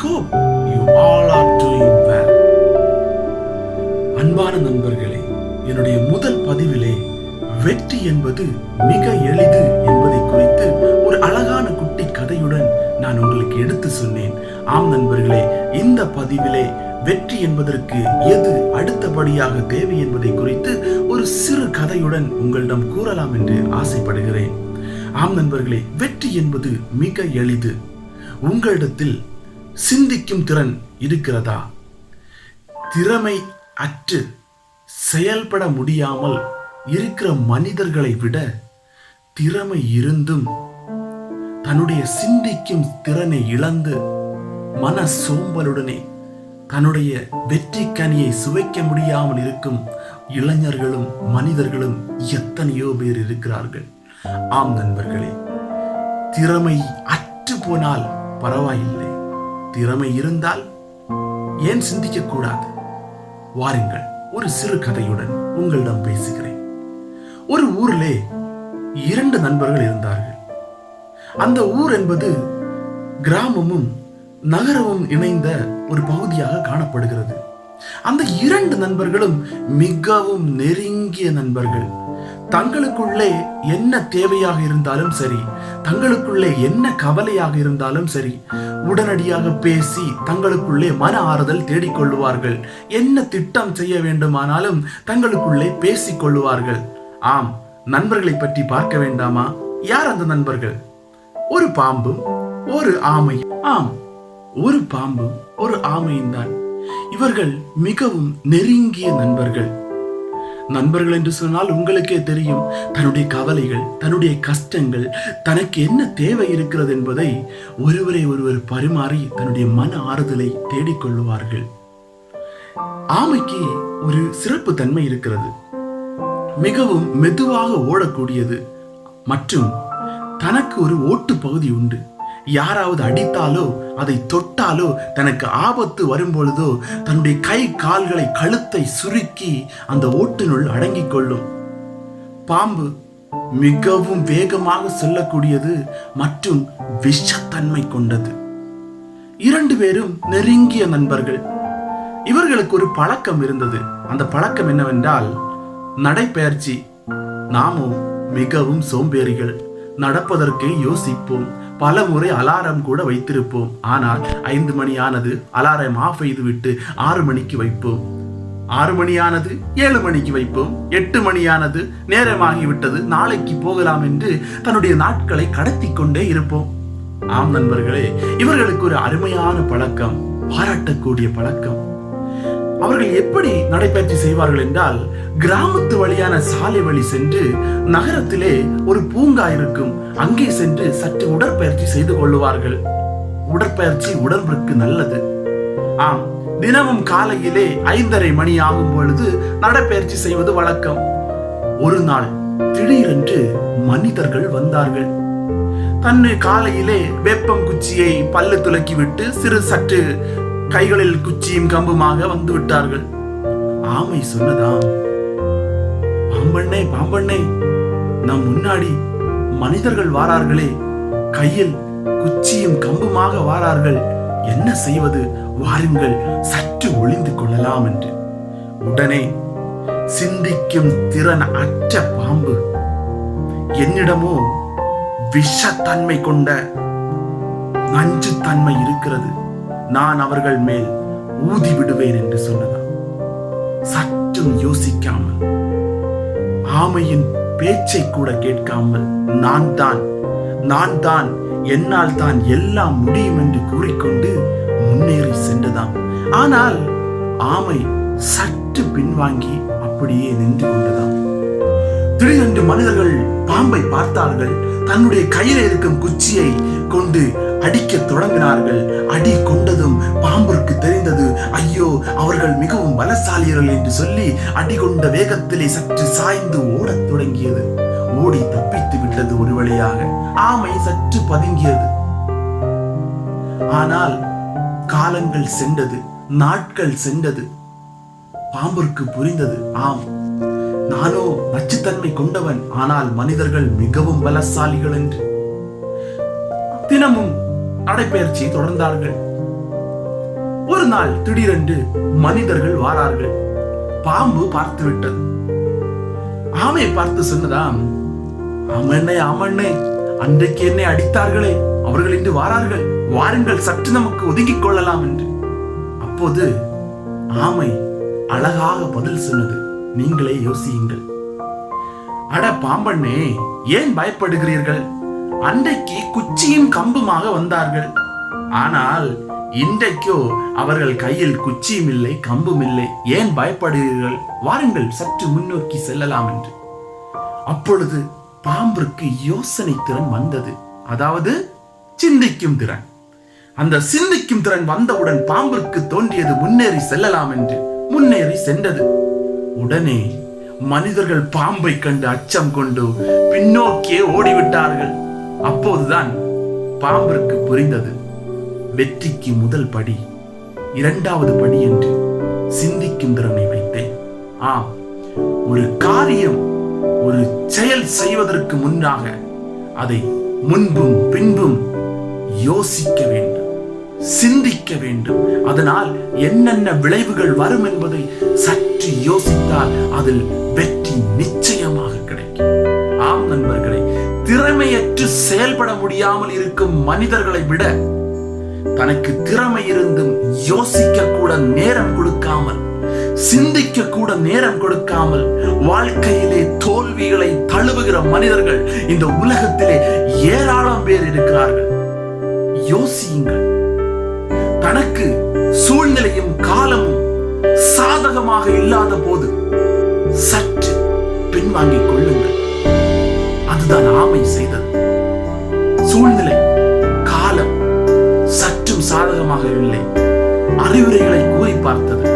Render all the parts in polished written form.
hope you all are doing well. அன்பான நண்பர்களே, என்னுடைய முதல் பதிவிலே வெற்றி என்பது மிக எளிது என்பதை குறித்து ஒரு அழகான குட்டி கதையுடன் நான் உங்களுக்கு எடுத்து சொன்னேன். ஆம் நண்பர்களே, இந்த பதிவிலே வெற்றி என்பதற்கு எது அடுத்தபடியாக தேவை என்பதை குறித்து ஒரு சிறு கதையுடன் உங்களிடம் கூறலாம் என்று ஆசைப்படுகிறேன். ஆம் நண்பர்களே, வெற்றி என்பது மிக எளிது. உங்களிடத்தில் சிந்திக்கும் திறன் இருக்கிறதா? திறமை அற்று செயல்பட முடியாமல் இருக்கிற மனிதர்களை விட திறமை இருந்தும் தன்னுடைய சிந்திக்கும் திறனை இழந்து மன சோம்பலுடனே தன்னுடைய வெற்றி கனியை சுவைக்க முடியாமல் இருக்கும் இளைஞர்களும் மனிதர்களும் எத்தனையோ பேர் இருக்கிறார்கள். ஆம் நண்பர்களே, திறமை அற்று போனால் பரவாயில்லை, திறமை இருந்தால் ஏன் சிந்திக்க கூடாது? வாருங்கள், ஒரு சிறு கதையுடன் உங்களிடம் பேசுகிறேன். ஒரு ஊரிலே 2 நண்பர்கள் இருந்தார்கள். அந்த ஊர் என்பது கிராமமும் நகரமும் இணைந்த ஒரு பகுதியாக காணப்படுகிறது. அந்த 2 நண்பர்களும் மிகவும் நெருங்கிய நண்பர்கள். தங்களுக்குள்ளே என்ன தேவையாக இருந்தாலும் சரி, தங்களுக்குள்ளே என்ன கவலையாக இருந்தாலும் சரி, உடனடியாக பேசி தங்களுக்குள்ளே மன ஆறுதல் தேடிக்கொள்ளுவார்கள். என்ன திட்டம் செய்ய வேண்டுமானாலும் தங்களுக்குள்ளே பேசிக் கொள்ளுவார்கள். ஆம், நண்பர்களை பற்றி பார்க்க வேண்டாமா? யார் அந்த நண்பர்கள்? ஒரு பாம்பும் ஒரு ஆமை. ஆம், ஒரு பாம்பும் ஒரு ஆமையும் தான். இவர்கள் மிகவும் நெருங்கிய நண்பர்கள். நண்பர்கள் என்று சொன்னால் உங்களுக்கே தெரியும், தன்னுடைய கவலைகள், தன்னுடைய கஷ்டங்கள், தனக்கு என்ன தேவை இருக்கிறது என்பதை ஒருவரை ஒருவர் பரிமாறி தன்னுடைய மன ஆறுதலை தேடிக்கொள்ளுவார்கள். ஆமைக்கு ஒரு சிறப்பு தன்மை இருக்கிறது. மிகவும் மெதுவாக ஓடக்கூடியது மற்றும் தனக்கு ஒரு ஓட்டு பகுதி உண்டு. யாராவது அடித்தாலோ அதை தொட்டாலோ தனக்கு ஆபத்து வரும்பொழுதோ தன்னுடைய கை கால்களை கழுத்தை சுருக்கி அந்த ஓட்டினுள் அடங்கிக் கொள்ளும். பாம்பு மிகவும் வேகமாக செல்லக்கூடியது மற்றும் விஷத்தன்மை கொண்டது. 2 பேரும் நெருங்கிய நண்பர்கள். இவர்களுக்கு ஒரு பழக்கம் இருந்தது. அந்த பழக்கம் என்னவென்றால் நடைப்பயிற்சி. நாமும் மிகவும் சோம்பேறிகள், நடப்பதற்கு யோசிப்போம், பல முறை அலாரம் கூட வைத்திருப்போம். ஆனால் 5 மணி ஆனது, அலாரம் ஆஃப் செய்து விட்டு 6 மணிக்கு வைப்போம். 6 மணி ஆனது 7 மணிக்கு வைப்போம். 8 மணி ஆனது நேரமாகிவிட்டது, நாளைக்கு போகலாம் என்று தன்னுடைய நாட்களை கடத்தி கொண்டே இருப்போம். ஆம் நண்பர்களே, இவர்களுக்கு ஒரு அருமையான பழக்கம், பாராட்டக்கூடிய பழக்கம். அவர்கள் எப்படி நடைபயிற்சி செய்வார்கள் என்றால், கிராமத்து வழியான சாலை வழி சென்று நகரத்திலே ஒரு பூங்கா இருக்கும், அங்கே சென்று சற்று உடற்பயிற்சி செய்து கொள்ளுவார்கள். உடற்பயிற்சி உடம்பிற்கு நல்லது. ஆம், தினமும் காலையிலே 5:30 மணி ஆகும் பொழுது நடைபயிற்சி செய்வது வழக்கம். ஒரு நாள் திடீரென்று மனிதர்கள் வந்தார்கள். தன்னை காலையிலே வேப்பம் குச்சியை பல்லு துலக்கிவிட்டு சற்று கைகளில் குச்சியும் கம்புமாக வந்து விட்டார்கள். ஆமை சொன்னதாம், பாம்பண்ணே பாம்பண்ணே, நம் முன்னாடி மனிதர்கள் வாரார்களே, கையில் குச்சியும் கம்புமாக வாரார்கள், என்ன செய்வது? வாருங்கள், சற்று ஒளிந்து கொள்ளலாம் என்று. உடனே சிந்திக்கும் திறன் அற்ற பாம்பு, என்னிடமோ விஷத்தன்மை கொண்ட நஞ்சுத்தன்மை இருக்கிறது, நான் அவர்கள் மேல் ஊதி விடுவேன் என்று சொன்னதாம். சற்றும் யோசிக்காமல், ஆமையின் பேச்சை கூட கேட்காமல், நான் தான் என்னால் தான் எல்லாம் முடியும் என்று கூறிக்கொண்டு முன்னேறி சென்றதாம். ஆனால் ஆமை சற்று பின்வாங்கி அப்படியே நின்று கொண்டதாம். திடீரென்று மனிதர்கள் பாம்பை பார்த்தார்கள். தன்னுடைய கையில் இருக்கும் குச்சியை கொண்டு அடிக்க தொடங்கினார்கள். அடி கொண்டதும் பாம்பிற்கு தெரிந்தது, ஐயோ, அவர்கள் மிகவும் பலசாலியர்கள் என்று சொல்லி அடி கொண்ட வேகத்திலே சற்று சாய்ந்து ஓடத் தொடங்கியது. ஓடி தப்பித்து விட்டது ஒரு வழியாக. ஆமை சற்று பதுங்கியது. ஆனால் காலங்கள் சென்றது, நாட்கள் சென்றது. பாம்பிற்கு புரிந்தது, ஆம், நானோ நச்சுத்தன்மை கொண்டவன், ஆனால் மனிதர்கள் மிகவும் பலசாலிகள் என்று. தினமும் நடைபயிற்சி தொடர்ந்தார்கள். ஒரு நாள் திடீரென்று மனிதர்கள் வாரார்கள். பாம்பு பார்த்து விட்டது. ஆமை பார்த்து சொன்னதாம், ஆமண்ணே, அன்றைக்கு என்னை அடித்தார்களே, அவர்கள் இன்று வாரார்கள், வாருங்கள் சற்று நமக்கு ஒதுக்கிக் கொள்ளலாம் என்று. அப்போது ஆமை அழகாக பதில் சொன்னது, நீங்களே யோசியுங்கள். அட பாம்பண்ணே, ஏன் பயப்படுகிறீர்கள்? அன்றைக்கு குச்சியும் கம்புமாக வந்தார்கள். ஆனால் இன்றைக்கோ அவர்கள் கையில் குச்சியும் இல்லை, கம்பும் இல்லை. ஏன் பயப்படுகிறீர்கள்? வாருங்கள் சற்று முன்னோக்கி செல்லலாம் என்று. அப்பொழுது பாம்பிற்கு யோசனை திறன் வந்தது, அதாவது சிந்திக்கும் திறன். அந்த சிந்திக்கும் திறன் வந்தவுடன் பாம்பிற்கு தோன்றியது முன்னேறி செல்லலாம் என்று. முன்னேறி சென்றது. உடனே மனிதர்கள் பாம்பை கண்டு அச்சம் கொண்டு பின்னோக்கியே ஓடிவிட்டார்கள். அப்போதுதான் பாம்பிற்கு புரிந்தது, வெற்றிக்கு முதல் படி இரண்டாவது படி என்று சிந்திக்கும் திறனை வைத்தேன். ஆம், ஒரு காரியம், ஒரு செயல் செய்வதற்கு முன்னாக அதை முன்பும் பின்பும் யோசிக்க வேண்டும், சிந்திக்க வேண்டும். அதனால் என்னென்ன விளைவுகள் வரும் என்பதை சற்று யோசித்தால் அதில் வெற்றி நிச்சயமாக கிடைக்கும். ஆம் நண்பர்களே, திறமையற்று செயல்பட முடியாமல் இருக்கும் மனிதர்களை விட தனக்கு திறமை இருந்தும் யோசிக்க கூட நேரம் கொடுக்காமல், சிந்திக்க கூட நேரம் கொடுக்காமல் வாழ்க்கையிலே தோல்விகளை தழுவுகிற மனிதர்கள் இந்த உலகத்திலே ஏராளம் பேர் இருக்கிறார்கள். யோசியுங்கள். தனக்கு சூழ்நிலையும் காலமும் சாதகமாக இல்லாத போது சற்று பின்வாங்கிக் கொள்ளுங்கள். அதுதான் ஆமை செய்தது. சூழ்நிலை காலம் சற்றும் சாதகமாக இல்லை, அறிவுரைகளை கூறி பார்த்தது.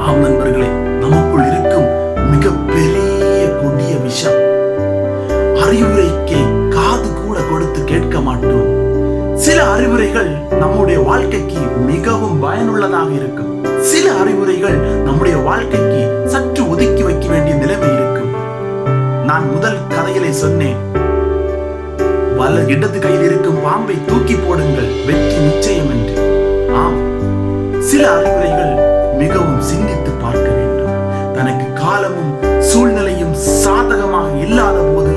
ஆம் நண்பர்களே, நமக்குள் இருக்கும் மிகப்பெரிய கொடிய விஷம். அறிவுரைக்கு காது கூட கொடுத்து கேட்க மாட்டோம். சில அறிவுரைகள் நம்முடைய வாழ்க்கைக்கு மிகவும் பயனுள்ளதாக இருக்கும். சில அறிவுரைகள் நம்முடைய வாழ்க்கைக்கு சற்று ஒதுக்கி வைக்க வேண்டிய நிலைமை இருக்கும். நான் முதல் கதையிலே சொன்னேன், இடது கையில் இருக்கும் பாம்பை தூக்கி போடுங்கள், வெற்றி நிச்சயம் என்று. ஆம், சில அறிவுரைகள் மிகவும் சிந்தித்து பார்க்க வேண்டும். தனக்கு காலமும் சூழ்நிலையும் சாதகமாக இல்லாத போது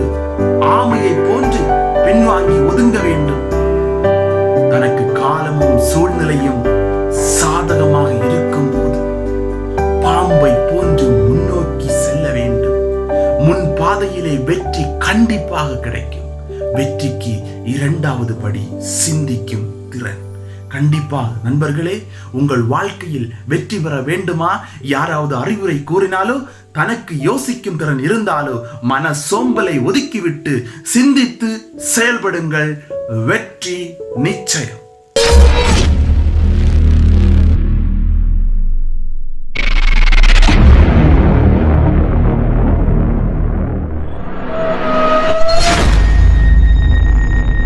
ஆமையை போன்று பின்வாங்கி ஒதுங்க வேண்டும். தனக்கு காலமும் சூழ்நிலையும் சாதகமாக இருக்கும் போது பாம்பை போன்று முன்னோக்கி செல்ல வேண்டும். முன் பாதையிலே வெற்றி கண்டிப்பாக கிடைக்கும். வெற்றிக்கு இரண்டாவது படி சிந்திக்கும் திறன். கண்டிப்பாக நண்பர்களே, உங்கள் வாழ்க்கையில் வெற்றி பெற வேண்டுமா? யாராவது அறிவுரை கூறினாலோ, தனக்கு யோசிக்கும் திறன் இருந்தாலோ, மன சோம்பலை ஒதுக்கிவிட்டு சிந்தித்து செயல்படுங்கள். வெற்றி நிச்சயம்.